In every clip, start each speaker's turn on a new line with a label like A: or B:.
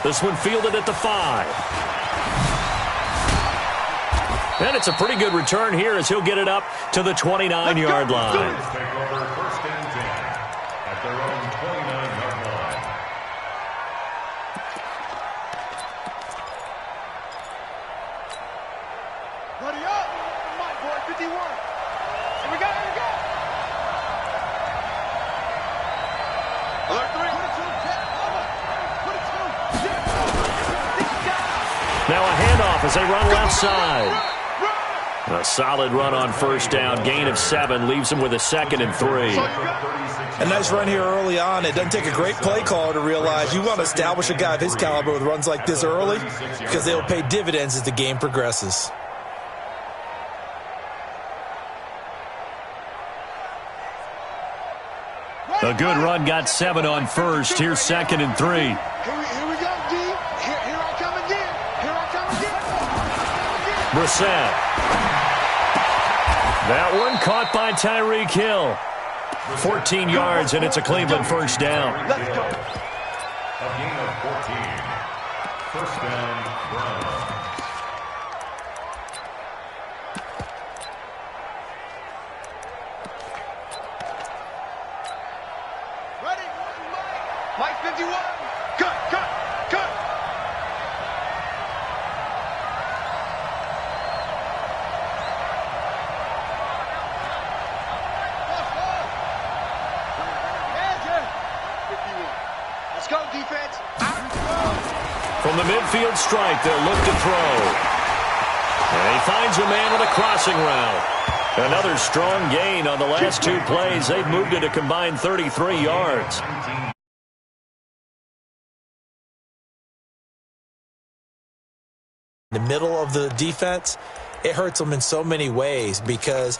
A: This one fielded at the 5. And it's a pretty good return here as he'll get it up to the 29-yard line.
B: Take over first and 10 at their own 29-yard line.
C: Buddy up! Come on, boy, 51. Here we go, here we go! Alert 3. 22.
A: Now a handoff as they run left side. A solid run on first down. Gain of 7 leaves them with a 2nd and 3.
D: A nice run here early on. It doesn't take a great play caller to realize you want to establish a guy of his caliber with runs like this early because they'll pay dividends as the game progresses.
A: A good run got 7 on first. Here's 2nd and 3.
C: Here we go, D. Here I come again. Here I come again.
A: Brissett. That one caught by Tyreek Hill. 14 yards, and it's a Cleveland first down.
C: Let's go.
B: A gain of 14. First down, Browns.
C: Ready? Mike 51. Cut, cut, cut. Let's go, defense.
A: From the midfield stripe, they'll look to throw. And he finds a man with a crossing route. Another strong gain on the last 2 plays. They've moved it a combined 33 yards.
D: The middle of the defense, it hurts them in so many ways because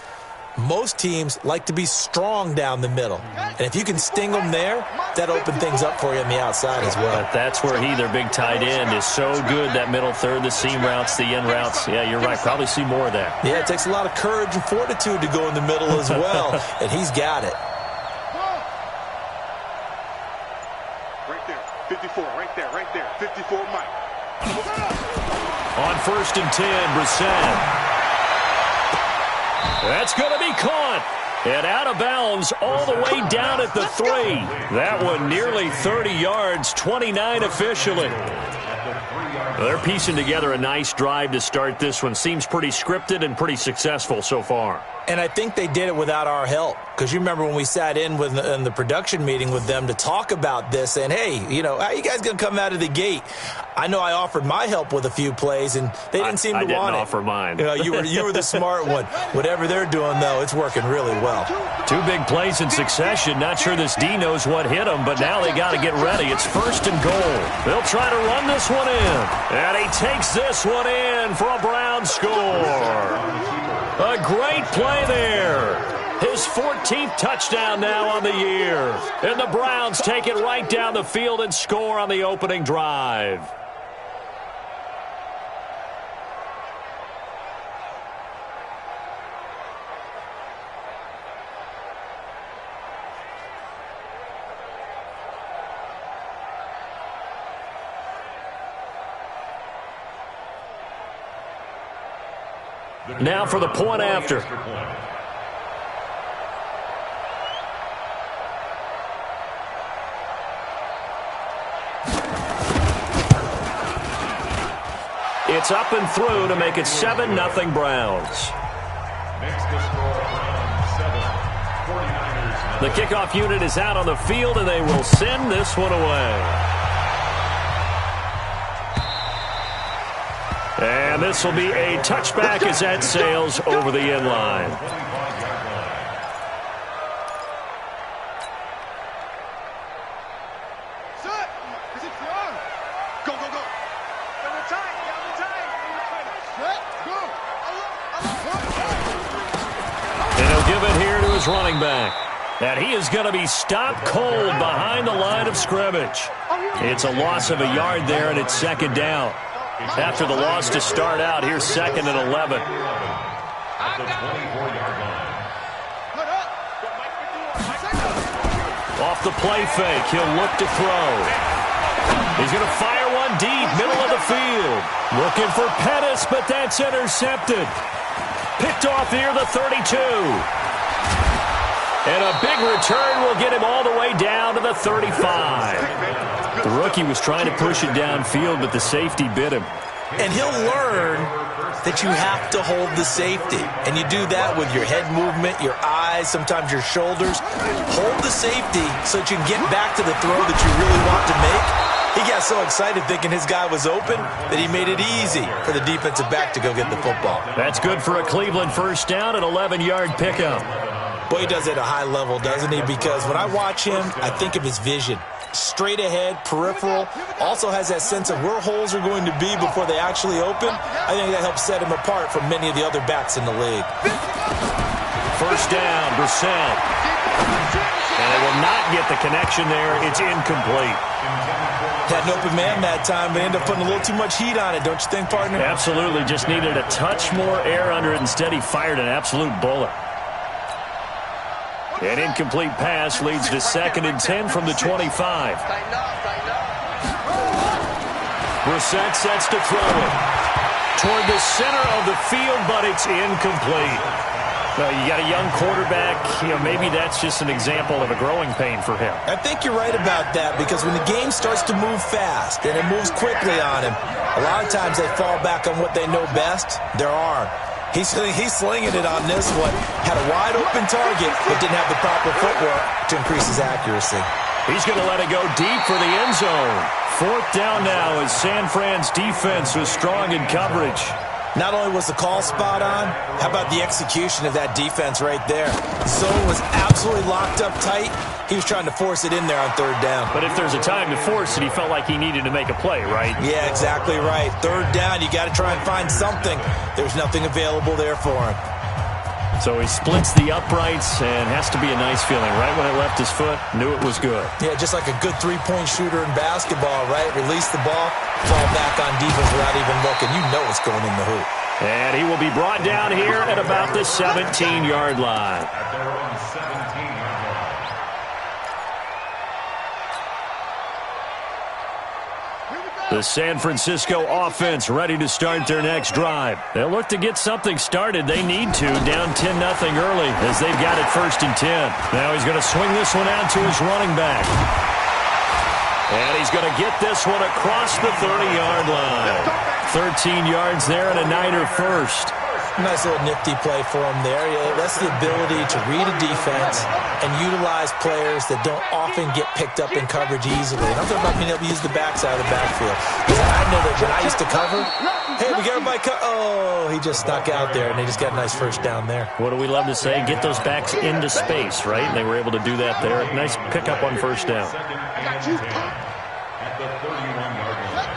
D: most teams like to be strong down the middle. And if you can sting them there, that opens things up for you on the outside as well.
A: But that's where their big tight end, is so good, that middle third, the seam routes, the in routes. Yeah, you're right. Probably see more of that.
D: Yeah, it takes a lot of courage and fortitude to go in the middle as well, and he's got it.
C: Right there. 54. Right there. 54, Mike.
A: On first and 10, Brissett. That's going to be caught. And out of bounds all the way down at the 3. That one nearly 30 yards, 29 officially. They're piecing together a nice drive to start this one. Seems pretty scripted and pretty successful so far.
D: And I think they did it without our help. Because you remember when we sat in the production meeting with them to talk about this, and hey, how are you guys going to come out of the gate? I know I offered my help with a few plays, and they didn't seem to want it.
A: I didn't offer mine.
D: You were the smart one. Whatever they're doing, though, it's working really well.
A: 2 big plays in succession. Not sure this D knows what hit him, but now they got to get ready. It's first and goal. They'll try to run this one in. And he takes this one in for a Brown score. A great play there. His 14th touchdown now on the year. And the Browns take it right down the field and score on the opening drive. Now for the point after. It's up and through to make it 7-0 Browns.
B: Makes the score Browns 7. 49ers.
A: The kickoff unit is out on the field, and they will send this one away. And this will be a touchback as that sails over the end line. And he'll give it here to his running back. And he is going to be stopped cold behind the line of scrimmage. It's a loss of a yard there, and it's 2nd down. After the loss to start out, here's 2nd and 11.
B: At the 24-yard line.
A: Off the play fake, he'll look to throw. He's going to fire one run deep, middle of the field. Looking for Pettis, but that's intercepted. Picked off near the 32. And a big return will get him all the way down to the 35. The rookie was trying to push it downfield, but the safety bit him.
D: And he'll learn that you have to hold the safety. And you do that with your head movement, your eyes, sometimes your shoulders. Hold the safety so that you can get back to the throw that you really want to make. He got so excited thinking his guy was open that he made it easy for the defensive back to go get the football.
A: That's good for a Cleveland first down, an 11-yard pickup.
D: Boy, he does it at a high level, doesn't he? Because when I watch him, I think of his vision. Straight ahead, peripheral, also has that sense of where holes are going to be before they actually open. I think that helps set him apart from many of the other backs in the league.
A: First down, Brissett. And they will not get the connection there. It's incomplete.
D: Had an open man that time, but ended up putting a little too much heat on it, don't you think, partner?
A: Absolutely. Just needed a touch more air under it. Instead, he fired an absolute bullet. An incomplete pass leads to 2nd and 10 from the 25. Brissett sets to throw it toward the center of the field, but it's incomplete. Well, you got a young quarterback. Maybe that's just an example of a growing pain for him.
D: I think you're right about that, because when the game starts to move fast and it moves quickly on him, a lot of times they fall back on what they know best, their arm. He's slinging it on this one. Had a wide-open target, but didn't have the proper footwork to increase his accuracy.
A: He's going to let it go deep for the end zone. 4th down now as San Fran's defense was strong in coverage.
D: Not only was the call spot on, how about the execution of that defense right there? Zone was absolutely locked up tight. He was trying to force it in there on 3rd down.
A: But if there's a time to force it, he felt like he needed to make a play, right?
D: Yeah, exactly right. 3rd down, you got to try and find something. There's nothing available there for him.
A: So he splits the uprights and has to be a nice feeling. Right when it left his foot, knew it was good.
D: Yeah, just like a good three-point shooter in basketball, right? Release the ball, fall back on defense without even looking. You know it's going in the hoop.
A: And he will be brought down here at about the 17-yard line.
B: At their own 17-yard line.
A: The San Francisco offense ready to start their next drive. They'll look to get something started. They need to, down 10-0 early as they've got it 1st and 10. Now he's going to swing this one out to his running back. And he's going to get this one across the 30-yard line. 13 yards there and a Niner first.
D: Nice little nifty play for him there. Yeah, that's the ability to read a defense and utilize players that don't often get picked up in coverage easily. And I'm talking about being able to use the backs out of the backfield. Because I know that when I used to cover, hey, we got everybody oh, he just snuck out there, and they just got a nice first down there.
A: What do we love to say? Get those backs into space, right? And they were able to do that there. Nice pickup on 1st down.
B: At the 31-yard line.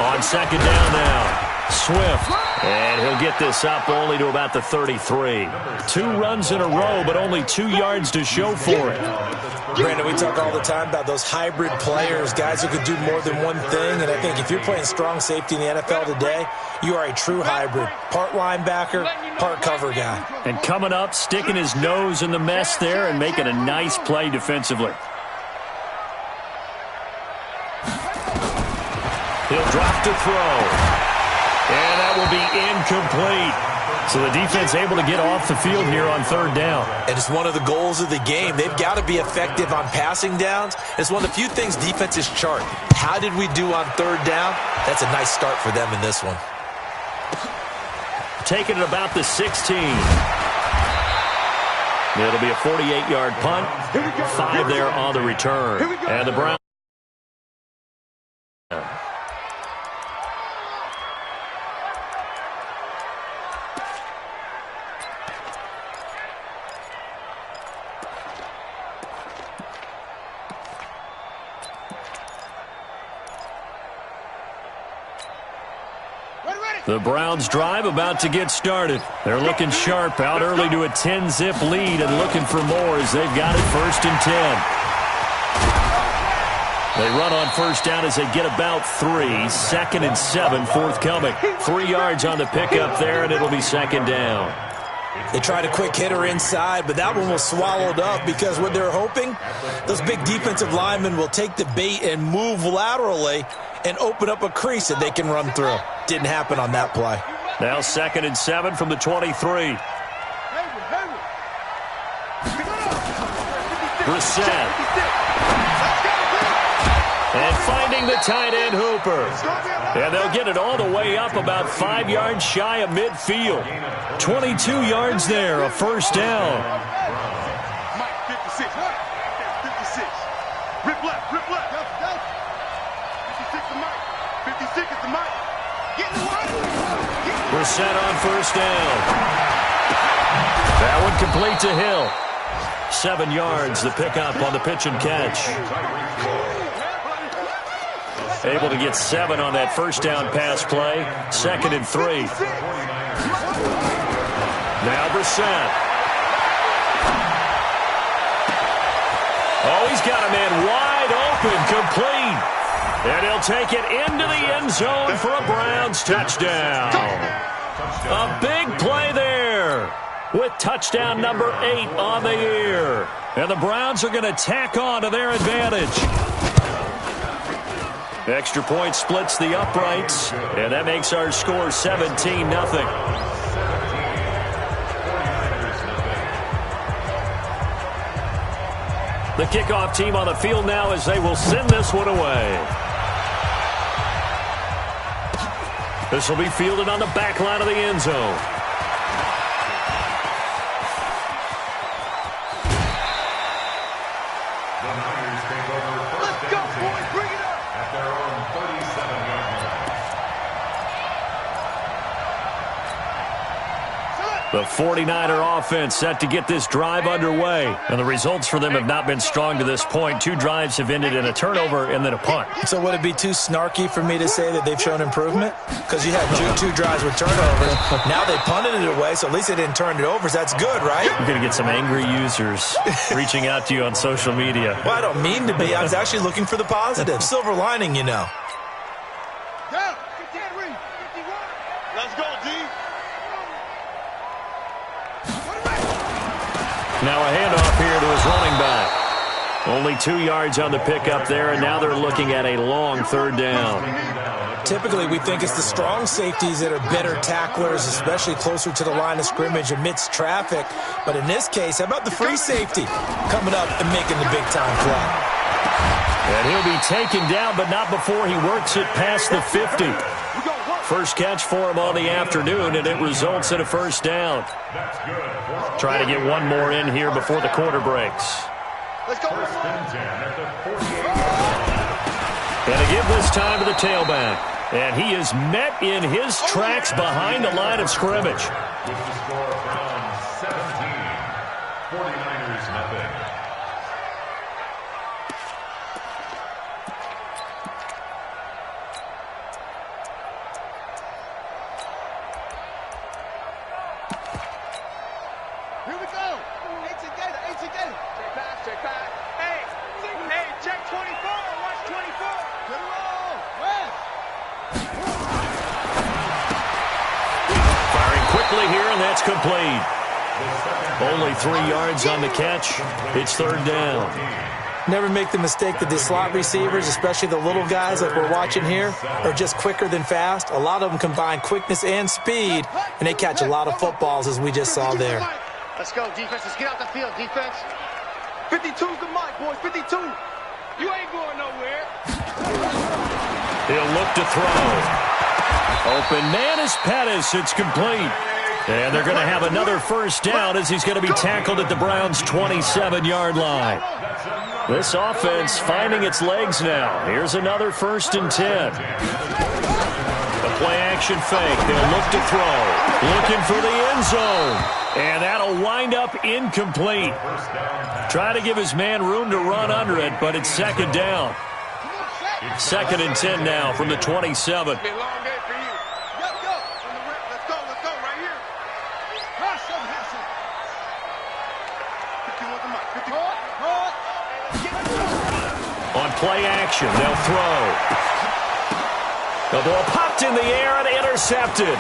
A: On 2nd down now. Swift, and he'll get this up only to about the 33. 2 runs in a row, but only 2 yards to show for it.
D: Brandon, we talk all the time about those hybrid players, guys who could do more than one thing, and I think if you're playing strong safety in the NFL today, you are a true hybrid. Part linebacker, part cover guy.
A: And coming up, sticking his nose in the mess there and making a nice play defensively. He'll drop to throw. And that will be incomplete. So the defense able to get off the field here on 3rd down.
D: And it's one of the goals of the game. They've got to be effective on passing downs. It's one of the few things defenses chart. How did we do on 3rd down? That's a nice start for them in this one.
A: Taking it about the 16. It'll be a 48-yard punt. 5 there on the return. And the Browns. The Browns drive about to get started. They're looking sharp, out early to a 10-zip lead and looking for more as they've got it 1st and 10. They run on 1st down as they get about 3. 2nd and 7 forthcoming. 3 yards on the pickup there, and it'll be 2nd down.
D: They tried a quick hitter inside, but that one was swallowed up because what they're hoping, those big defensive linemen will take the bait and move laterally and open up a crease that they can run through. Didn't happen on that play.
A: Now 2nd and 7 from the 23. Brissett. And finding the tight end Hooper. And they'll get it all the way up about 5 yards shy of midfield. 22 yards there, a first down.
C: Mike, 56. 56. Rip left, rip left. 56 to Mike. 56 is to Mike. Get in the line.
A: Brissett on first down. That one complete to Hill. 7 yards, the pickup on the pitch and catch. Able to get 7 on that first down pass play. 2nd and 3. Now Brissett. Oh, he's got a man wide open, complete. And he'll take it into the end zone for a Browns touchdown. A big play there with touchdown number 8 on the year. And the Browns are going to tack on to their advantage. Extra point splits the uprights, and that makes our score 17-0. The kickoff team on the field now as they will send this one away. This will be fielded on the back line of the end zone.
C: Let's go, boys. Bring it up.
B: At their own 37-yard line.
A: The 49er offense set to get this drive underway. And the results for them have not been strong to this point. 2 drives have ended in a turnover and then a punt.
D: So would it be too snarky for me to say that they've shown improvement? Because you had two drives with turnovers. Now they punted it away, so at least they didn't turn it over. So that's good, right?
A: You're going to get some angry users reaching out to you on social media.
D: Well, I don't mean to be. I was actually looking for the positive. Silver lining, you know.
C: Down. 51. Let's go, D.
A: Now a handoff here to his running back. Only 2 yards on the pickup there, and now they're looking at a long 3rd down.
D: Typically, we think it's the strong safeties that are better tacklers, especially closer to the line of scrimmage amidst traffic. But in this case, how about the free safety coming up and making the big-time play?
A: And he'll be taken down, but not before he works it past the 50. First catch for him on the afternoon, and it results in a first down. Trying to get one more in here before the quarter breaks.
C: Let's go.
B: First and 10 at the 48.
A: And to give this time to the tailback. And he is met in his tracks behind the line of scrimmage.
B: With the score from 17. 49ers nothing.
C: Here we go. Eight together. Check pass. Hey, check 24. Watch 24. To the roll. West.
A: Firing quickly here, and that's complete. Only 3 yards on the catch. It's 3rd down.
D: Never make the mistake that the slot receivers, especially the little guys like we're watching here, are just quicker than fast. A lot of them combine quickness and speed, and they catch a lot of footballs, as we just saw there.
C: Let's go, defense. Let's get out the field, defense. 52's the mic, boys. 52. You ain't going nowhere.
A: He'll look to throw. Open man is Pettis. It's complete. And they're going to have another first down as he's going to be tackled at the Browns' 27-yard line. This offense finding its legs now. Here's another 1st and 10. The play-action fake. They'll look to throw. Looking for the end zone. And that'll wind up incomplete. Try to give his man room to run under it, but it's 2nd down. 2nd and 10 now from the 27.
C: It's been a long day for you. Go. Let's go right here. Have some. 51 the mic. 51.
A: On play action, they'll throw. The ball popped in the air and intercepted.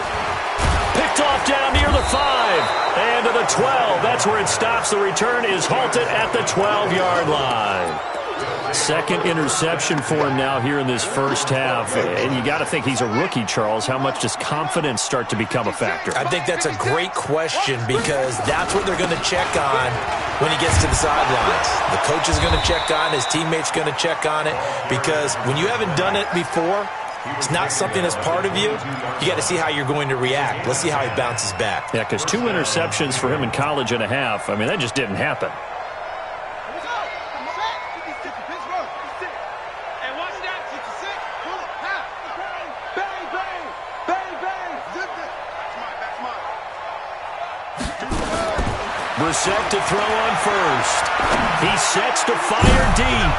A: Picked off down near the the 5 and to the 12. That's where it stops. The return is halted at the 12-yard line. Second interception for him now here in this first half. And you got to think he's a rookie, Charles. How much does confidence start to become a factor?
D: I think that's a great question because that's what they're going to check on when he gets to the sidelines. The coach is going to check on, his teammates going to check on it, because when you haven't done it before, it's not something that's part of you. You got to see how you're going to react. Let's see how he bounces back.
A: Yeah, because 2 interceptions for him in college and a half. I mean, that just didn't happen. Brissett to throw on first. He sets to fire deep.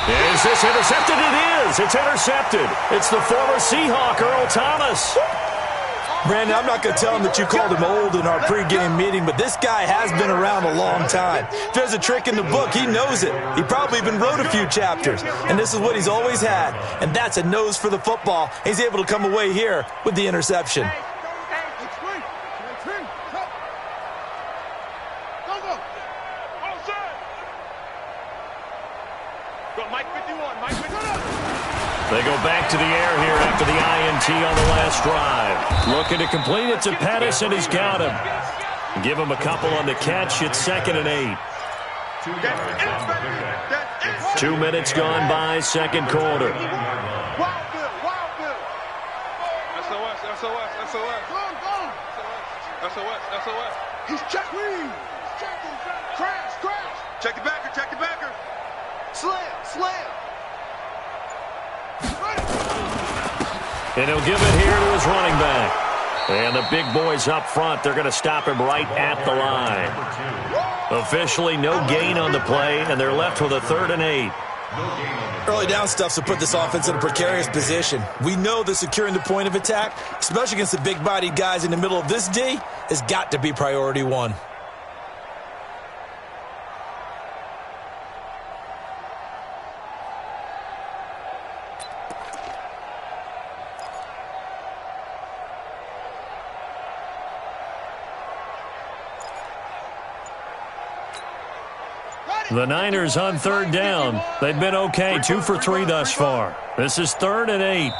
A: Is this intercepted? It is. It's intercepted. It's the former Seahawk, Earl Thomas.
D: Brandon, I'm not going to tell him that you called him old in our pregame meeting, but this guy has been around a long time. If there's a trick in the book, he knows it. He probably even wrote a few chapters, and this is what he's always had, and that's a nose for the football. He's able to come away here with the interception.
A: They go back to the air here after the INT on the last drive. Looking to complete it to Pettis, and he's got him. Give him a couple on the catch. It's 2nd and 8. 2 minutes gone by, second quarter.
C: SOS. He's checked. Crash. Check the backer. Slam.
A: And he'll give it here to his running back. And the big boys up front, they're going to stop him right at the line. Officially no gain on the play, and they're left with a 3rd and 8.
D: Early down stuffs will put this offense in a precarious position. We know that securing the point of attack, especially against the big-bodied guys in the middle of this D, has got to be priority 1.
A: The Niners on 3rd down. They've been okay, 2 for 3 thus far. This is 3rd and 8.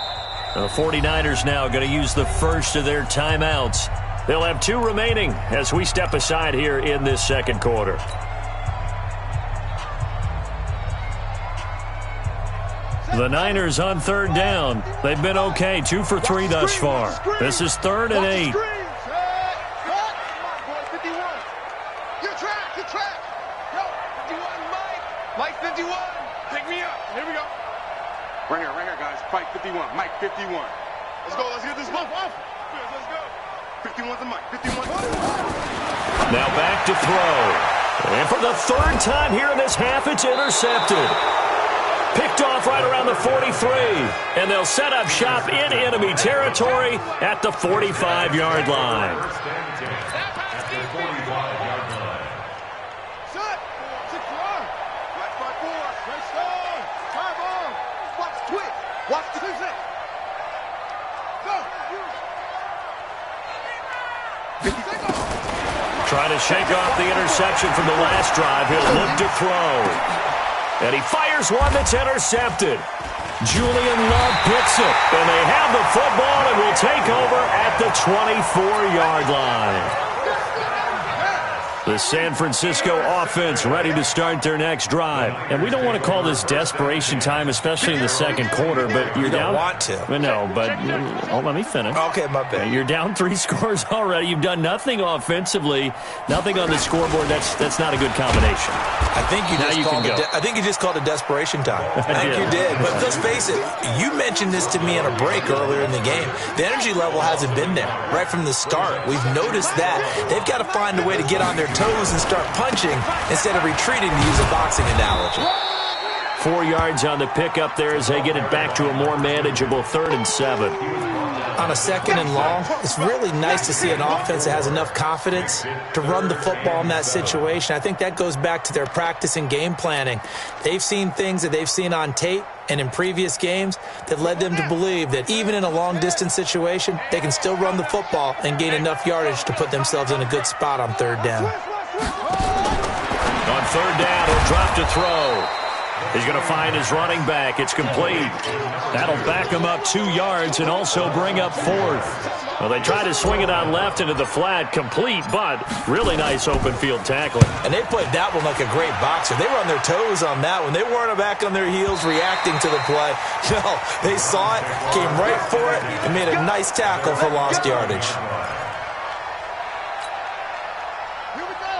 A: The 49ers now going to use the first of their timeouts. They'll have 2 remaining as we step aside here in this second quarter. The Niners on 3rd down. They've been okay, 2 for 3 thus far. This is 3rd and 8.
C: Mike 51, pick me up. Here we go. Right here, guys. Mike 51. Mike 51. Let's go. Let's get this bump off. Let's go. 51's the Mike. 51.
A: Now back to throw. And for the 3rd time here in this half, it's intercepted. Picked off right around the 43. And they'll set up shop in enemy territory at the 45-yard line.
C: Watch the visit. Go.
A: Trying to shake off the interception from the last drive. He'll look to throw. And he fires one that's intercepted. Julian Love picks it. And they have the football and will take over at the 24-yard line. The San Francisco offense ready to start their next drive. And we don't want to call this desperation time, especially in the second quarter, but you're down.
D: You don't want to.
A: No, but let me finish.
D: Okay, my bad.
A: You're down 3 scores already. You've done nothing offensively, nothing on the scoreboard. That's not a good combination.
D: I think you just called it desperation time. I think you did. But let's face it, you mentioned this to me in a break earlier in the game. The energy level hasn't been there right from the start. We've noticed that. They've got to find a way to get on their toes and start punching instead of retreating, to use a boxing analogy. 4
A: yards on the pickup there as they get it back to a more manageable 3rd and 7.
D: on a 2nd and long, it's really nice to see an offense that has enough confidence to run the football in that situation. I think that goes back to their practice and game planning. They've seen things that they've seen on tape and in previous games that led them to believe that even in a long-distance situation, they can still run the football and gain enough yardage to put themselves in a good spot on 3rd down.
A: On 3rd down, he'll drop to throw. He's going to find his running back. It's complete. That'll back him up 2 yards and also bring up 4th. Well, they try to swing it on left into the flat, complete, but really nice open field tackling.
D: And they played that one like a great boxer. They were on their toes on that one. They weren't back on their heels reacting to the play. No, they saw it, came right for it, and made a nice tackle for lost yardage.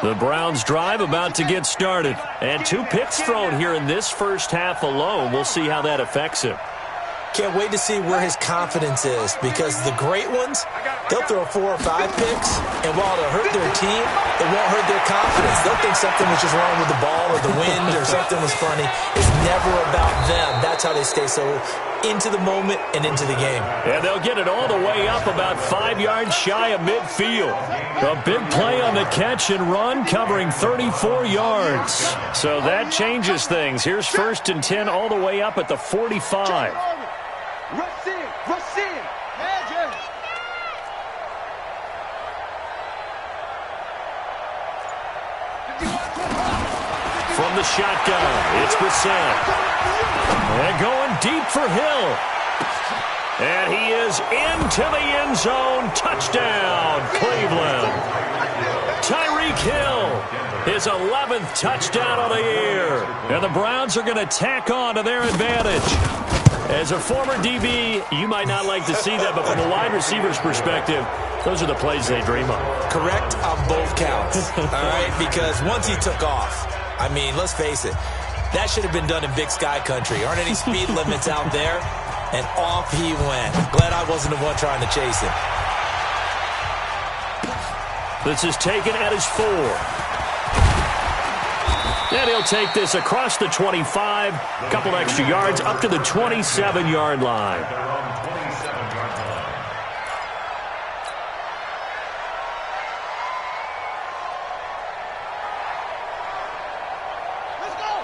A: The Browns drive about to get started. And 2 picks thrown here in this first half alone. We'll see how that affects him.
D: Can't wait to see where his confidence is, because the great ones, they'll throw 4 or 5 picks, and while it'll hurt their team, it won't hurt their confidence. They'll think something was just wrong with the ball or the wind or something was funny. It's never about them. That's how they stay so into the moment and into the game.
A: And they'll get it all the way up about 5 yards shy of midfield. A big play on the catch and run, covering 34 yards. So that changes things. Here's 1st and 10 all the way up at the 45.
C: Rush in, rush in. Magic.
A: From the shotgun, it's Brissett. And going deep for Hill. And he is into the end zone. Touchdown, Cleveland. Tyreek Hill, his 11th touchdown of the year. And the Browns are going to tack on to their advantage. As a former DB, you might not like to see that, but from a wide receiver's perspective, those are the plays they dream of.
D: Correct on both counts, all right? Because once he took off, I mean, let's face it, that should have been done in Big Sky Country. Aren't any speed limits out there? And off he went. Glad I wasn't the one trying to chase him.
A: This is taken at his 4. And he'll take this across the 25, a couple extra yards, up to the 27-yard line.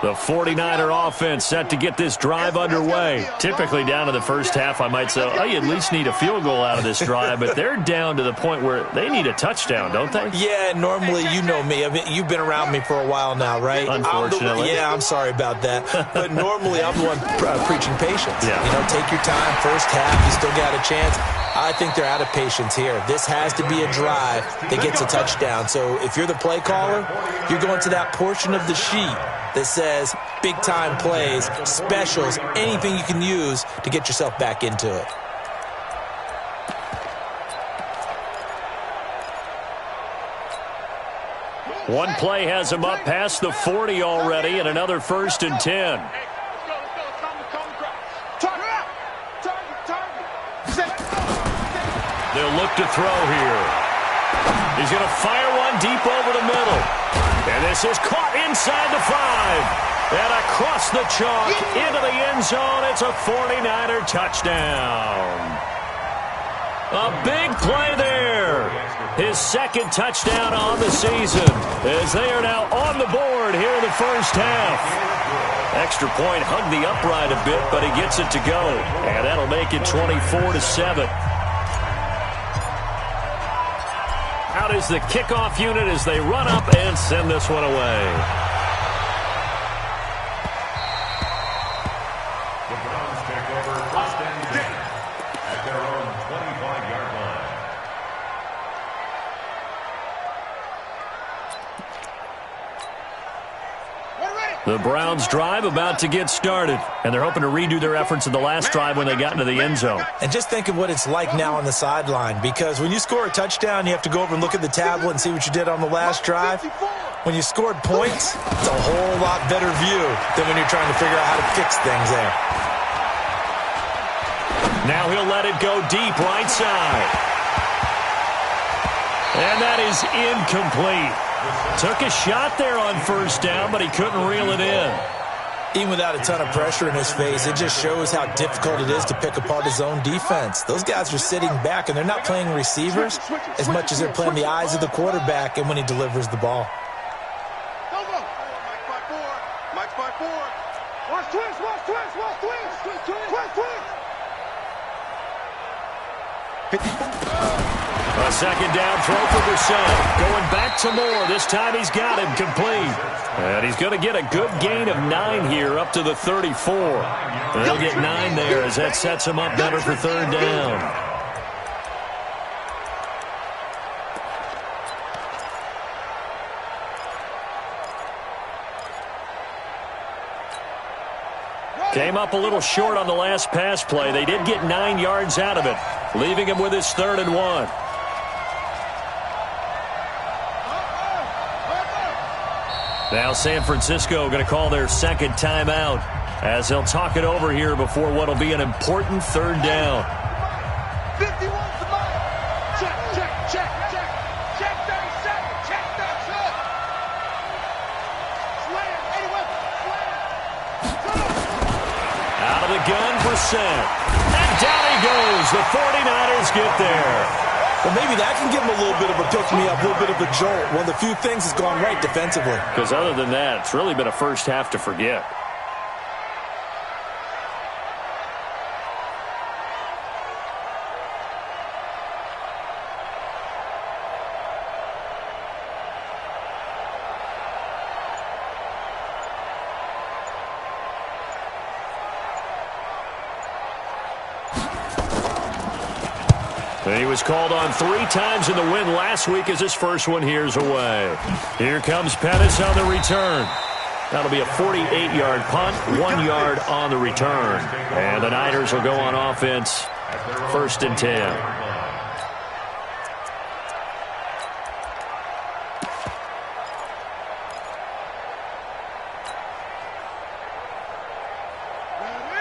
A: The 49er offense set to get this drive underway. Typically down to the first half, I might say, oh, you at least need a field goal out of this drive, but they're down to the point where they need a touchdown, don't they?
D: Yeah, normally, you know me. I mean, you've been around me for a while now, right?
A: Unfortunately.
D: I'm sorry about that. But normally, I'm the one preaching patience.
A: Yeah.
D: You know, take your time. First half, you still got a chance. I think they're out of patience here. This has to be a drive that gets a touchdown. So if you're the play caller, you're going to that portion of the sheet that says big-time plays, specials, anything you can use to get yourself back into it.
A: One play has him up past the 40 already, and another 1st and 10. They'll look to throw here. He's going to fire one deep over the middle. And this is caught inside the 5. And across the chalk into the end zone. It's a 49er touchdown. A big play there. His 2nd touchdown on the season, as they are now on the board here in the first half. Extra point hugged the upright a bit, but he gets it to go. And that'll make it 24-7. Out is the kickoff unit as they run up and send this one away.
B: The Browns take over 1st and 10 at their own 25-yard line.
A: The Browns drive about to get started, and they're hoping to redo their efforts in the last drive when they got into the end zone.
D: And just think of what it's like now on the sideline, because when you score a touchdown, you have to go over and look at the tablet and see what you did on the last drive. When you scored points, it's a whole lot better view than when you're trying to figure out how to fix things there.
A: Now he'll let it go deep right side. And that is incomplete. Took a shot there on 1st down, but he couldn't reel it in.
D: Even without a ton of pressure in his face, it just shows how difficult it is to pick apart his own defense. Those guys are sitting back, and they're not playing receivers as much as they're playing the eyes of the quarterback and when he delivers the ball.
C: Go, go. Mike 5-4. Watch twist, watch twist, watch twist. Twist, twist.
A: A second down throw for Brissett. Going back to Moore. This time he's got him complete. And he's going to get a good gain of 9 here up to the 34. They'll get 9 there as that sets him up better for third down. Came up a little short on the last pass play. They did get 9 yards out of it, leaving him with his 3rd and 1. Now San Francisco going to call their second timeout as they'll talk it over here before what will be an important third down.
C: 51's the mark. Check, check, check, check. Check 37. Check 37. Slam. Anyway, slam.
A: Out of the gun, Brissett. And down he goes. The 49ers get there.
D: Well, maybe that can give him a little bit of a pick-me-up, a little bit of a jolt. One of the few things that's gone right defensively.
A: Because other than that, it's really been a first half to forget. He was called on 3 times in the win last week as his first one here's away. Here comes Pettis on the return. That'll be a 48-yard punt, 1 yard on the return. And the Niners will go on offense, 1st and 10.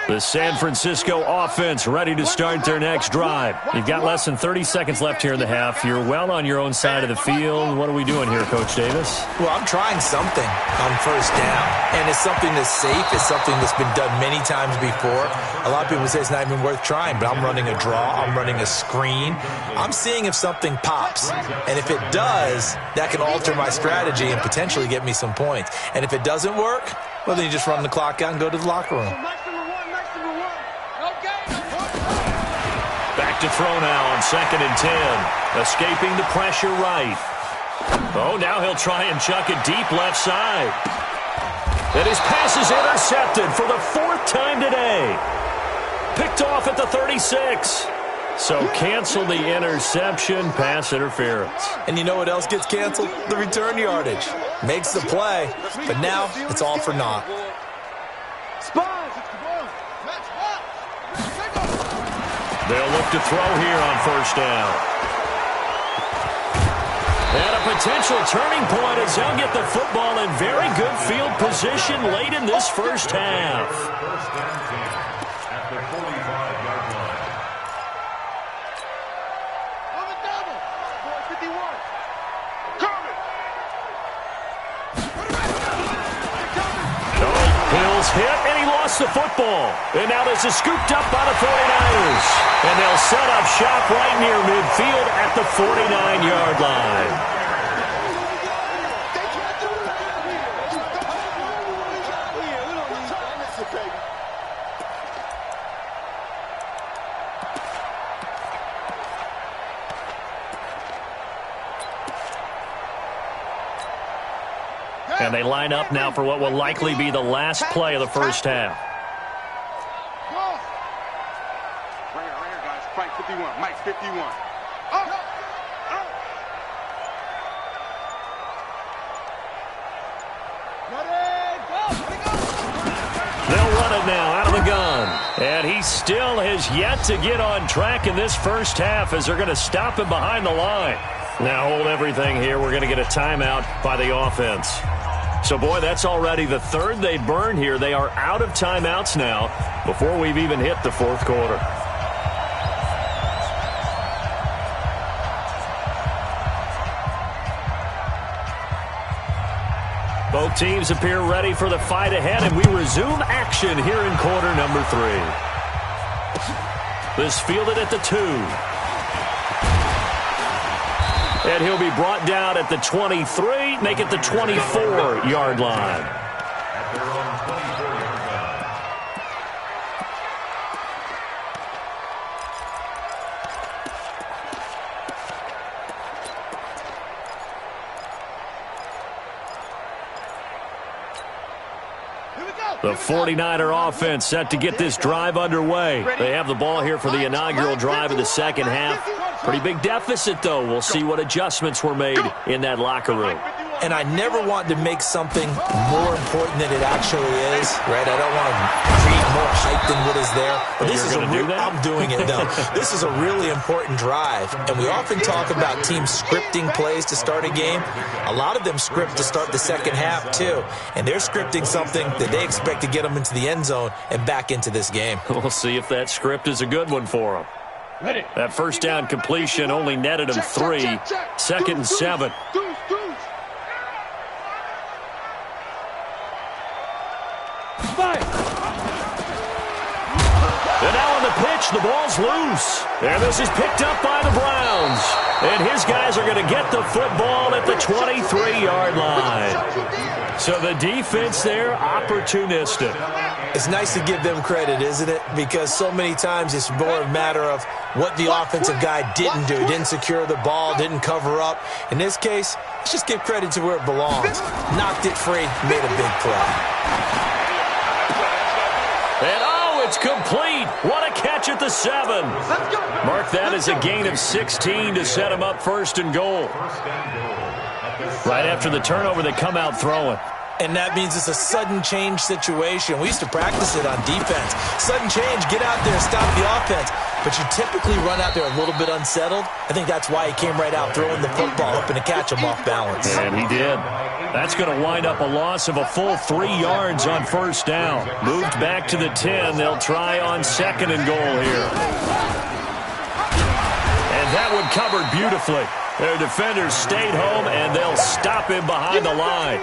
A: The San Francisco offense ready to start their next drive. You've got less than 30 seconds left here in the half. You're well on your own side of the field. What are we doing here, Coach Davis?
D: Well, I'm trying something on first down, and it's something that's safe. It's something that's been done many times before. A lot of people say it's not even worth trying, but I'm running a draw. I'm running a screen. I'm seeing if something pops, and if it does, that can alter my strategy and potentially get me some points. And if it doesn't work, well, then you just run the clock out and go to the locker room.
A: Back to throw now on 2nd and 10. Escaping the pressure right. Oh, now he'll try and chuck it deep left side. And his pass is intercepted for the 4th time today. Picked off at the 36. So cancel the interception, pass interference.
D: And you know what else gets canceled? The return yardage. Makes the play, but now it's all for naught.
A: They'll look to throw here on 1st down. And a potential turning point as they'll get the football in very good field position late in this first half.
B: 1st and 10 at the 45-yard line.
C: On the double. Boy, 51. Coming.
A: Bills hit, and he lost the football. And now this is scooped up by the 49ers. And they'll set up shop right near midfield at the 49-yard line. And they line up now for what will likely be the last play of the first half.
C: Right here, guys. Mike 51. Mike 51.
A: They'll run it now out of the gun. And he still has yet to get on track in this first half as they're going to stop him behind the line. Now hold everything here. We're going to get a timeout by the offense. So, boy, that's already the 3rd they burned here. They are out of timeouts now before we've even hit the 4th quarter. Both teams appear ready for the fight ahead, and we resume action here in quarter number 3. This fielded at the 2. And he'll be brought down at the 23, make it the 24-yard line.
B: At their own 24-yard line.
A: The 49er offense set to get this drive underway. They have the ball here for the inaugural drive of the second half. Pretty big deficit, though. We'll see what adjustments were made in that locker room.
D: And I never want to make something more important than it actually is, right? I don't want to create more hype than what is there. But this is I'm doing it, though. This is a really important drive. And we often talk about teams scripting plays to start a game. A lot of them script to start the second half, too. And they're scripting something that they expect to get them into the end zone and back into this game.
A: We'll see if that script is a good one for them. That first down completion only netted them 3. 2nd and 7. And now on the pitch, the ball's loose. And this is picked up by the Browns. And his guys are going to get the football at the 23-yard line. So the defense there, opportunistic.
D: It's nice to give them credit, isn't it? Because so many times it's more a matter of what the offensive guy didn't do. Didn't secure the ball, didn't cover up. In this case, let's just give credit to where it belongs. Knocked it free, made a big play.
A: And it's complete. What a catch at the 7. Mark that as a gain of 16 to set him up 1st and goal. Right after the turnover, they come out throwing.
D: And that means it's a sudden change situation. We used to practice it on defense. Sudden change, get out there, stop the offense. But you typically run out there a little bit unsettled. I think that's why he came right out throwing the football, hoping to catch him off balance.
A: And he did. That's going to wind up a loss of a full 3 yards on 1st down. Moved back to the 10. They'll try on 2nd and goal here. And that one covered beautifully. Their defenders stayed home, and they'll stop him behind the line.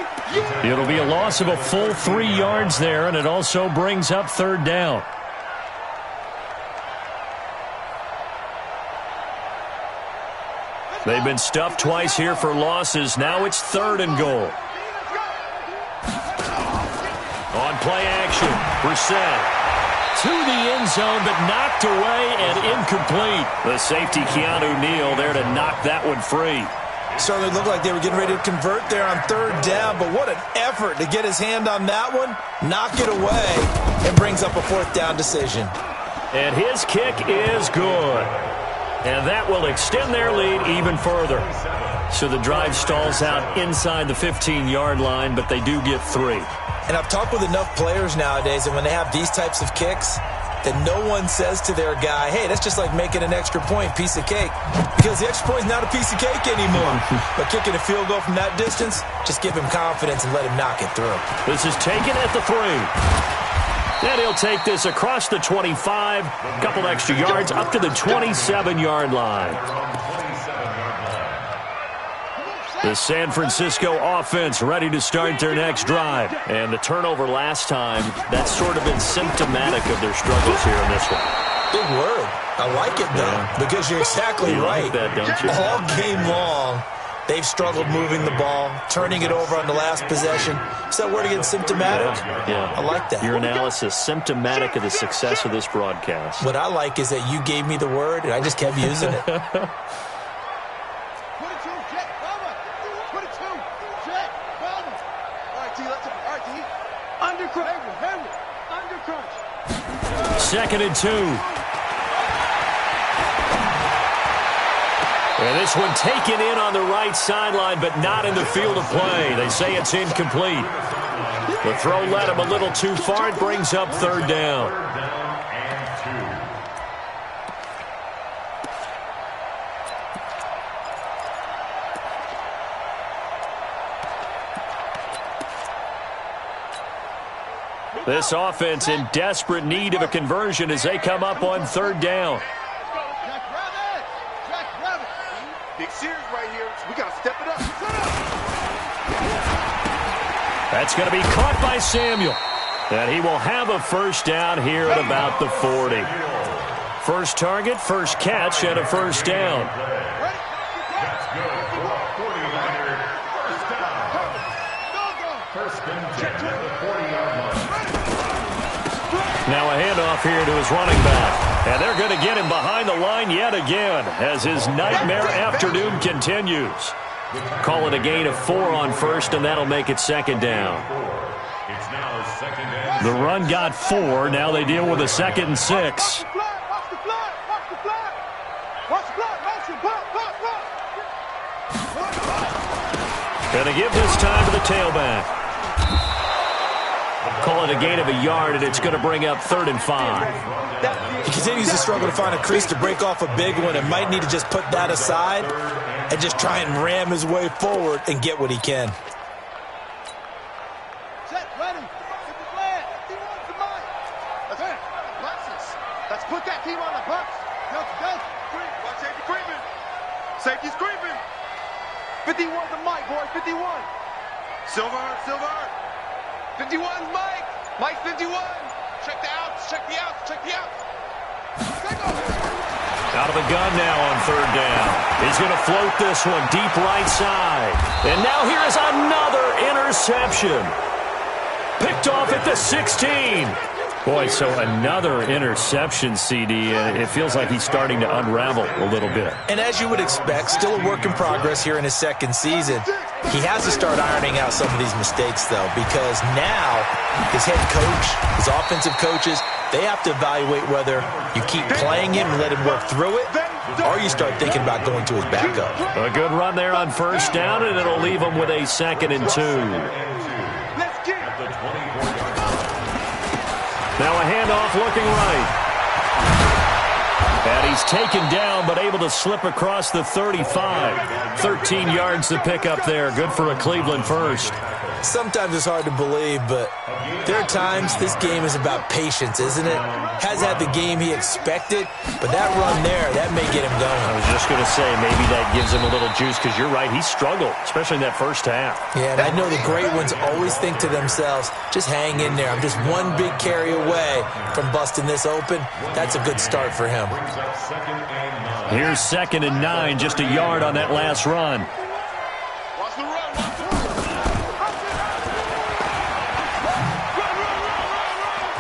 A: It'll be a loss of a full 3 yards there, and it also brings up 3rd down. They've been stuffed twice here for losses. Now it's 3rd and goal. On play action, Brissett. To the end zone, but knocked away and incomplete. The safety, Keanu Neal, there to knock that one free.
D: Certainly looked like they were getting ready to convert there on 3rd down, but what an effort to get his hand on that one, knock it away, and brings up a 4th down decision.
A: And his kick is good. And that will extend their lead even further. So the drive stalls out inside the 15-yard line, but they do get 3.
D: And I've talked with enough players nowadays, and when they have these types of kicks, that no one says to their guy, hey, that's just like making an extra point, piece of cake. Because the extra point is not a piece of cake anymore. But kicking a field goal from that distance, just give him confidence and let him knock it through.
A: This is taken at the 3. And he'll take this across the 25, a couple extra yards, up to the 27-yard line. The San Francisco offense ready to start their next drive. And the turnover last time, that's sort of been symptomatic of their struggles here in this one.
D: Big word. I like it, though, because you're exactly right.
A: Like that, don't you?
D: All game long, they've struggled moving the ball, turning it over on the last possession. Is that word again, symptomatic?
A: Yeah.
D: I like that.
A: Your analysis, symptomatic of the success of this broadcast.
D: What I like is that you gave me the word, and I just kept using it.
A: Second and 2. And this one taken in on the right sideline, but not in the field of play. They say it's incomplete. The throw led him a little too far. It brings up 3rd down. This offense in desperate need of a conversion as they come up on 3rd down.
C: Big series right here. We got to step it up.
A: That's going to be caught by Samuel. And he will have a first down here at about the 40. First target, first catch, and a first down.
B: That's good for a 49er first down. First and 10 at the 40-yard line.
A: Now a handoff here to his running back. And they're going to get him behind the line yet again as his nightmare afternoon continues. Call it a gain of 4 on first, and that'll make it second down.
B: It's now second and
A: The run got 4. Now they deal with a 2nd and 6.
C: Watch the flag. Watch the flag. Watch the flag. Watch the flag. Motion. Block.
A: Going to give this time to the tailback. Call it a gain of a yard, and it's going to bring up 3rd and 5.
D: He continues to struggle to find a crease to break off a big one and might need to just put that aside and just try and ram his way forward and get what he can.
C: Set. Ready. Get the flag. He wants the mic. That's it. Boxes. Let's put that team on the box. Go. Watch safety creeping. Safety's creeping. 51 the mic, boys. 51. Silver. 51's Mike. Mike 51. Check the outs. Check the outs.
A: Out of the gun now on 3rd down. He's going to float this one deep right side. And now here is another interception. Picked off at the 16. Boy, so another interception, CD. It feels like he's starting to unravel a little bit.
D: And as you would expect, still a work in progress here in his 2nd season. He has to start ironing out some of these mistakes, though, because now his head coach, his offensive coaches, they have to evaluate whether you keep playing him and let him work through it, or you start thinking about going to his backup.
A: A good run there on 1st down, and it'll leave him with a 2nd and 2.
C: Let's get
B: at the 24-yard line.
A: Now a handoff looking right. And he's taken down, but able to slip across the 35. 13 yards to pick up there. Good for a Cleveland first.
D: Sometimes it's hard to believe, but there are times this game is about patience, isn't it? Has had the game he expected, but that run there, that may get him going.
A: I was just going to say, maybe that gives him a little juice, because you're right, he struggled, especially in that first half.
D: Yeah, and I know the great ones always think to themselves, just hang in there. I'm just one big carry away from busting this open. That's a good start for him.
A: Here's 2nd and 9, just a yard on that last run.
C: watch the run.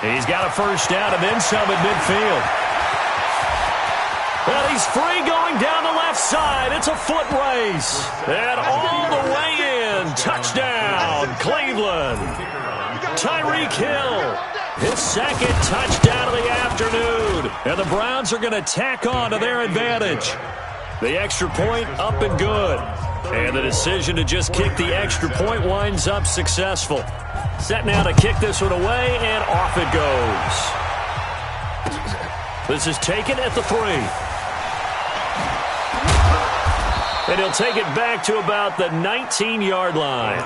A: He's got a first down and then some at midfield. Well, he's free going down the left side. It's a foot race. And all the way in. Touchdown, Cleveland. Tyreek Hill. His 2nd touchdown of the afternoon. And the Browns are going to tack on to their advantage. The extra point up and good. And the decision to just kick the extra point winds up successful. Set now to kick this one away, and off it goes. This is taken at the 3. And he'll take it back to about the 19-yard line.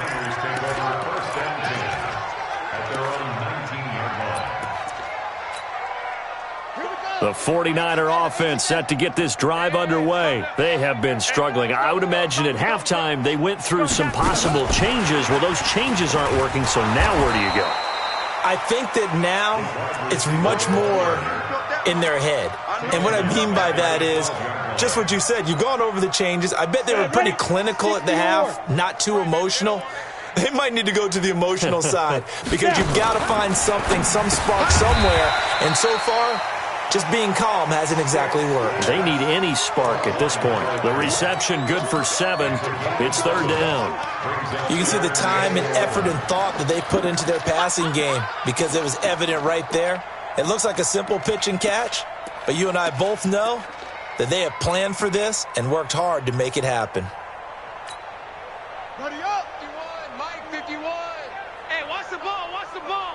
A: The 49er offense set to get this drive underway. They have been struggling. I would imagine at halftime they went through some possible changes. Well, those changes aren't working, so now where do you go?
D: I think that now it's much more in their head. And what I mean by that is just what you said. You've gone over the changes. I bet they were pretty clinical at the half, not too emotional. They might need to go to the emotional side because you've got to find something, some spark somewhere. And so far, just being calm hasn't exactly worked.
A: They need any spark at this point. The reception good for 7. It's 3rd down.
D: You can see the time and effort and thought that they put into their passing game because it was evident right there. It looks like a simple pitch and catch, but you and I both know that they have planned for this and worked hard to make it happen.
C: Ready up. 51. Mike 51. Hey, watch the ball. Watch the ball.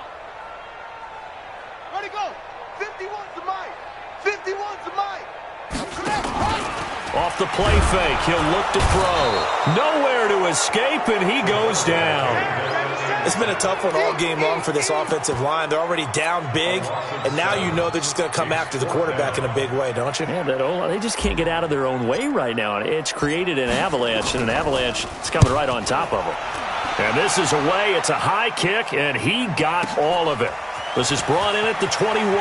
C: Ready, go. 51's the mic. 51's the mic.
A: Off the play fake, he'll look to throw. Nowhere to escape, and he goes down.
D: It's been a tough one all game long for this offensive line. They're already down big, and now you know they're just going to come after the quarterback in a big way, don't you?
A: Yeah, they just can't get out of their own way right now. It's created an avalanche, and an avalanche is coming right on top of them. And this is away. It's a high kick, and he got all of it. This is brought in at the 21.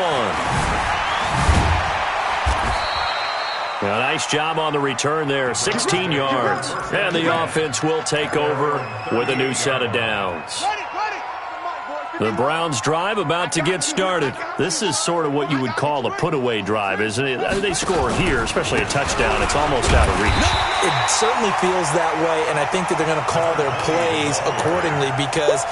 A: A nice job on the return there, 16 yards. And the offense will take over with a new set of downs. The Browns drive about to get started. This is sort of what you would call a put-away drive, isn't it? They score here, especially a touchdown. It's almost out of reach.
D: It certainly feels that way, and I think that they're going to call their plays accordingly because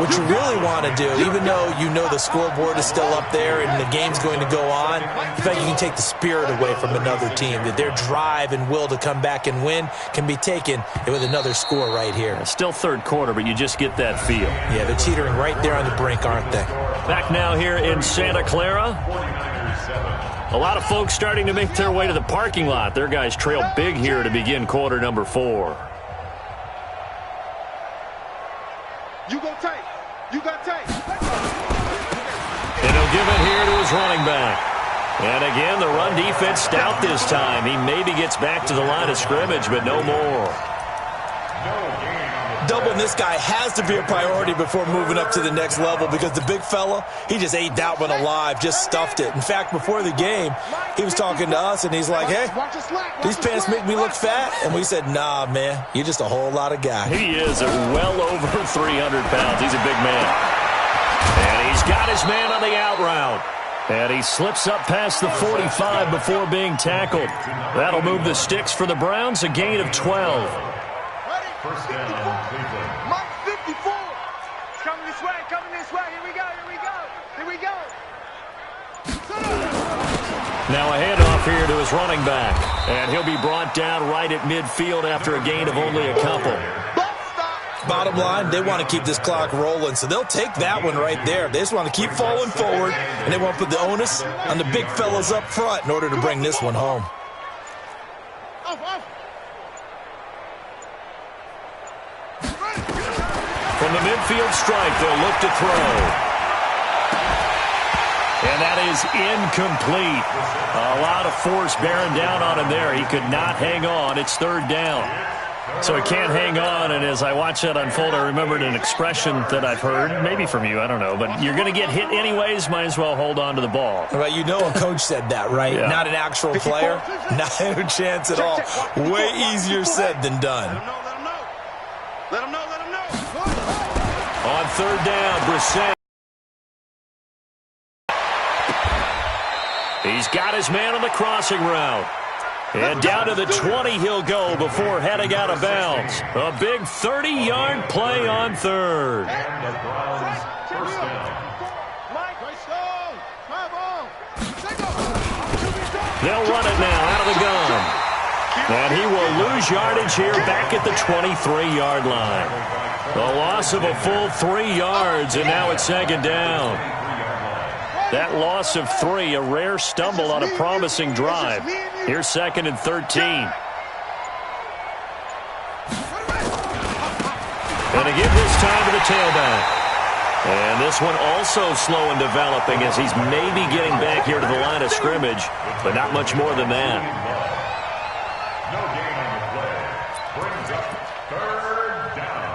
D: what you really want to do, even though you know the scoreboard is still up there and the game's going to go on, the fact you can take the spirit away from another team, that their drive and will to come back and win can be taken with another score right here.
A: Still third quarter, but you just get that feel.
D: Yeah, they're teetering right there on the brink, aren't they?
A: Back now here in Santa Clara. A lot of folks starting to make their way to the parking lot. Their guys trail big here to begin quarter number 4.
C: You go take. You got take.
A: And he'll give it here to his running back. And again, the run defense stout this time. He maybe gets back to the line of scrimmage, but no more.
D: Doubling this guy has to be a priority before moving up to the next level because the big fella, he just ate that one alive, just stuffed it. In fact, before the game, he was talking to us, and he's like, hey, these pants make me look fat. And we said, nah, man, you're just a whole lot of guy.
A: He is well over 300 pounds. He's a big man. And he's got his man on the out route. And he slips up past the 45 before being tackled. That'll move the sticks for the Browns, a gain of 12.
B: First down, Cleveland.
C: Mike 54. It's coming this way, coming this way. Here we go, here we go, here we go.
A: Now a handoff here to his running back. And he'll be brought down right at midfield after a gain of only a couple.
D: Bottom line, they want to keep this clock rolling, so they'll take that one right there. They just want to keep falling forward, and they want to put the onus on the big fellas up front in order to bring this one home.
A: From the midfield strike, they'll look to throw. And that is incomplete. A lot of force bearing down on him there. He could not hang on. It's third down. So he can't hang on, and as I watch that unfold, I remembered an expression that I've heard, maybe from you, I don't know, but you're going to get hit anyways, might as well hold on to the ball.
D: Well, you know a coach said that, right?
A: Yeah.
D: Not an actual player. Not a chance at all. Way easier said than done.
C: Let him know.
A: On third down, Brissett. He's got his man on the crossing route. And down to the 20 he'll go before heading out of bounds. A big 30-yard play on third.
B: And the Browns, first down.
A: They'll run it now out of the gun. And he will lose yardage here back at the 23-yard line. A loss of a full 3 yards, and now it's second down. That loss of 3, a rare stumble on a promising drive. Here's second and 13. And again this time to the tailback. And this one also slow in developing as he's maybe getting back here to the line of scrimmage, but not much more than that.
B: No gain on the play. Brings up third down.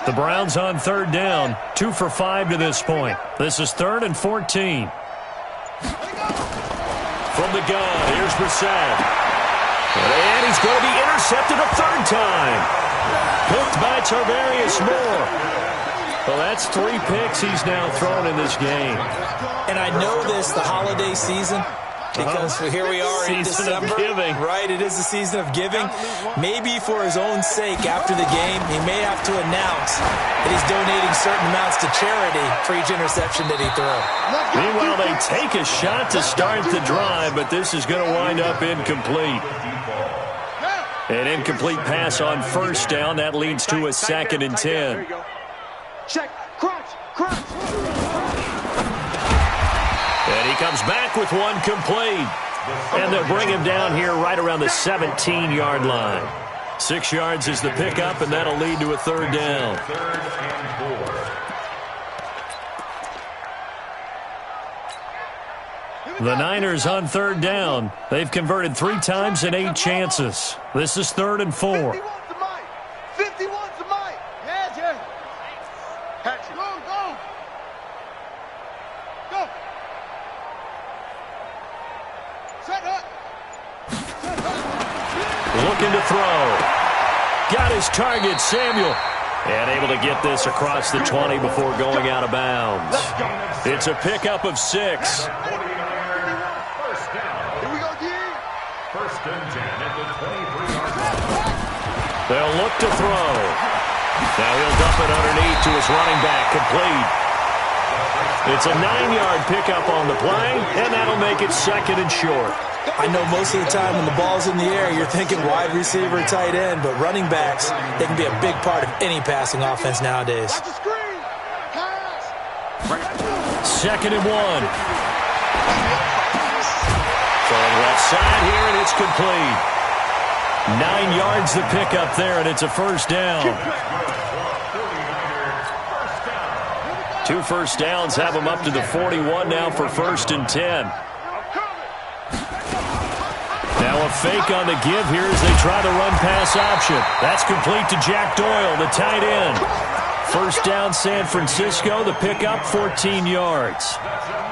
A: The Browns on third down, 2 for 5 to this point. This is third and 14. From the gun, here's Brissett. And he's going to be intercepted a third time. Hooked by Tarvarius Moore. Well, that's 3 picks he's now thrown in this game.
D: And I know this, the holiday season, because here we are in
A: Season of
D: December.
A: giving.
D: Right, it is the season of giving. Maybe for his own sake, after the game, he may have to announce that he's donating certain amounts to charity for each interception that he throws.
A: Meanwhile, they take a shot to start the drive, but this is going to wind up incomplete. An incomplete pass on first down. That leads to a second and 10.
C: Check, crunch.
A: And he comes back with one complete. And they'll bring him down here right around the 17-yard line. 6 yards is the pickup, and that'll lead to a third down.
B: Third and 4.
A: The Niners on third down. They've converted 3 times in 8 chances. This is 3rd and 4.
C: 51's the mic. 51's the mic. Yeah, Jerry. Patrick. Go. Go. Set up.
A: Looking to throw. Got his target, Samuel. And able to get this across the 20 before going out of bounds. It's a pickup of 6.
B: 49-yard first down.
C: Here we go, D.
B: First and 10 at the 23-yard line.
A: They'll look to throw. Now he'll dump it underneath to his running back, complete. It's a 9-yard pickup on the play, and that'll make it 2nd and short.
D: I know most of the time when the ball's in the air, you're thinking wide receiver, tight end, but running backs, they can be a big part of any passing offense nowadays.
C: Watch the screen. Pass.
A: 2nd and 1. Throwing left side here, and it's complete. 9 yards the pickup there, and it's a first down. 2 first downs have them up to the 41 now for 1st and 10. Now a fake on the give here as they try the run-pass option. That's complete to Jack Doyle, the tight end. First down, San Francisco. The pickup, 14 yards.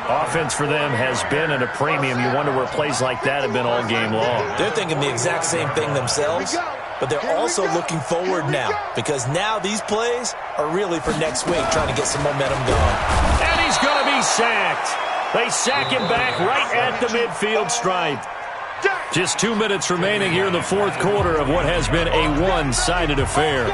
A: Offense for them has been at a premium. You wonder where plays like that have been all game long.
D: They're thinking the exact same thing themselves, but they're also looking forward now because now these plays are really for next week, trying to get some momentum going.
A: And he's going to be sacked. They sack him back right at the midfield stripe. Just 2 minutes remaining here in the 4th quarter of what has been a one-sided affair.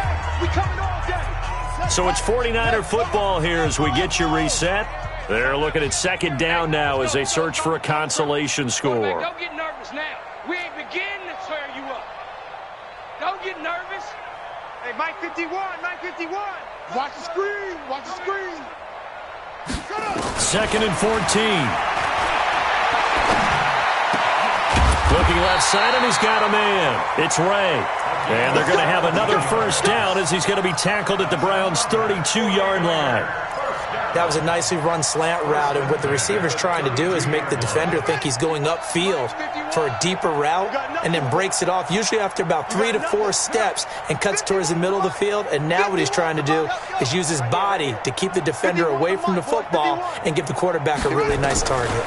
A: So it's 49er football here as we get you reset. They're looking at 2nd down now as they search for a consolation score.
E: Don't get nervous now. We ain't beginning to tear you up. Don't get nervous.
C: Hey, Mike 51. Watch the screen. Watch the screen.
A: 2nd and 14. Looking left side, and he's got a man. It's Ray. And they're going to have another first down as he's going to be tackled at the Browns' 32-yard line.
D: That was a nicely run slant route, and what the receiver's trying to do is make the defender think he's going upfield for a deeper route and then breaks it off, usually after about 3 to 4 steps, and cuts towards the middle of the field. And now what he's trying to do is use his body to keep the defender away from the football and give the quarterback a really nice target.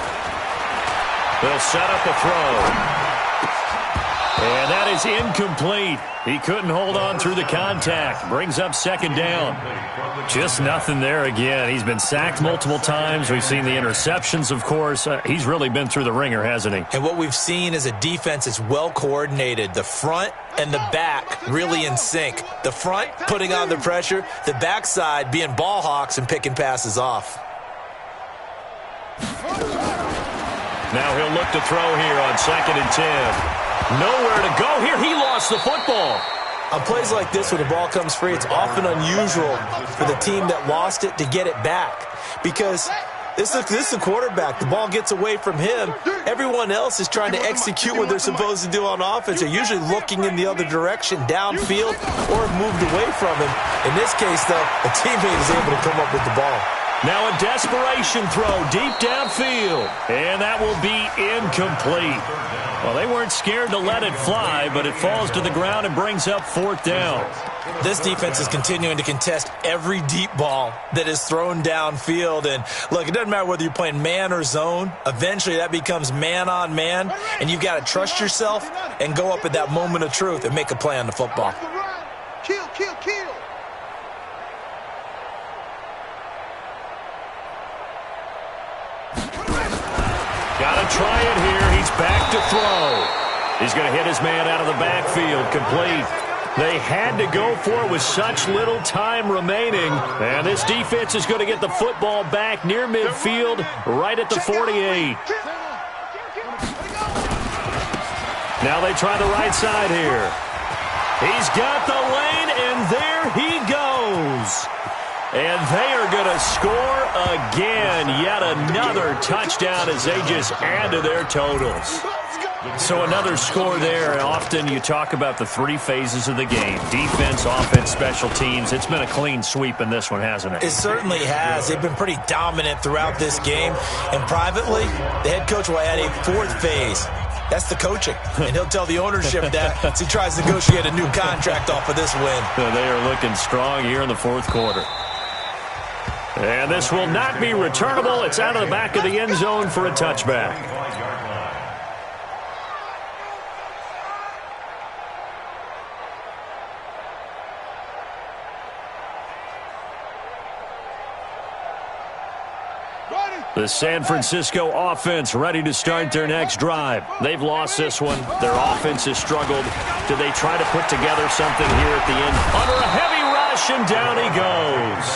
A: They'll set up a throw. And that is incomplete. He couldn't hold on through the contact. Brings up 2nd down. Just nothing there again. He's been sacked multiple times. We've seen the interceptions, of course. He's really been through the ringer, hasn't he?
D: And what we've seen is a defense that's well coordinated. The front and the back really in sync. The front putting on the pressure. The backside being ball hawks and picking passes off.
A: Now he'll look to throw here on 2nd and 10. Nowhere to go here. He lost the football.
D: On plays like this where the ball comes free, it's often unusual for the team that lost it to get it back because this is the quarterback. The ball gets away from him. Everyone else is trying to execute what they're supposed to do on offense. They're usually looking in the other direction, downfield, or have moved away from him. In this case, though, a teammate is able to come up with the ball.
A: Now a desperation throw deep downfield. And that will be incomplete. Well, they weren't scared to let it fly, but it falls to the ground and brings up 4th down.
D: This defense is continuing to contest every deep ball that is thrown downfield. And, look, it doesn't matter whether you're playing man or zone. Eventually, that becomes man on man, and you've got to trust yourself and go up at that moment of truth and make a play on the football.
C: Kill.
A: Got to try it here. He's back to throw. He's going to hit his man out of the backfield. Complete. They had to go for it with such little time remaining. And this defense is going to get the football back near midfield, right at the 48. Now they try the right side here. He's got the lane, and there he goes. And they are going to score again. Yet another touchdown as they just add to their totals. So another score there. Often you talk about the three phases of the game: defense, offense, special teams. It's been a clean sweep in this one, hasn't it?
D: It certainly has. They've been pretty dominant throughout this game. And privately, the head coach will add a fourth phase. That's the coaching. And he'll tell the ownership that as he tries to negotiate a new contract off of this win.
A: They are looking strong here in the fourth quarter. And this will not be returnable. It's out of the back of the end zone for a touchback. The San Francisco offense ready to start their next drive. They've lost this one. Their offense has struggled. Do they try to put together something here at the end? Under a heavy rush, and down he goes.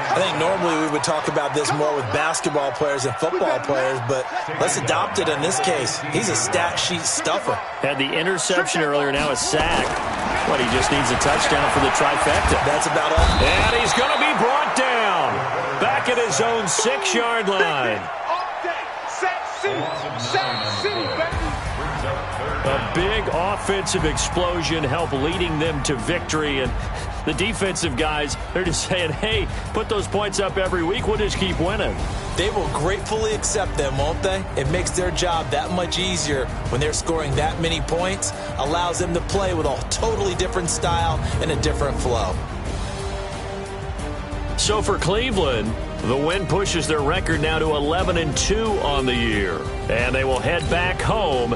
D: I think normally we would talk about this more with basketball players and football players, but let's adopt it in this case. He's a stat sheet stuffer.
A: Had the interception earlier, now a sack. What, he just needs a touchdown for the trifecta.
D: That's about all.
A: And he's going to be brought down. Back at his own 6-yard line. A big offensive explosion helped leading them to victory. And the defensive guys, they're just saying, hey, put those points up every week. We'll just keep winning.
D: They will gratefully accept them, won't they? It makes their job that much easier when they're scoring that many points. Allows them to play with a totally different style and a different flow.
A: So for Cleveland, the win pushes their record now to 11-2 on the year. And they will head back home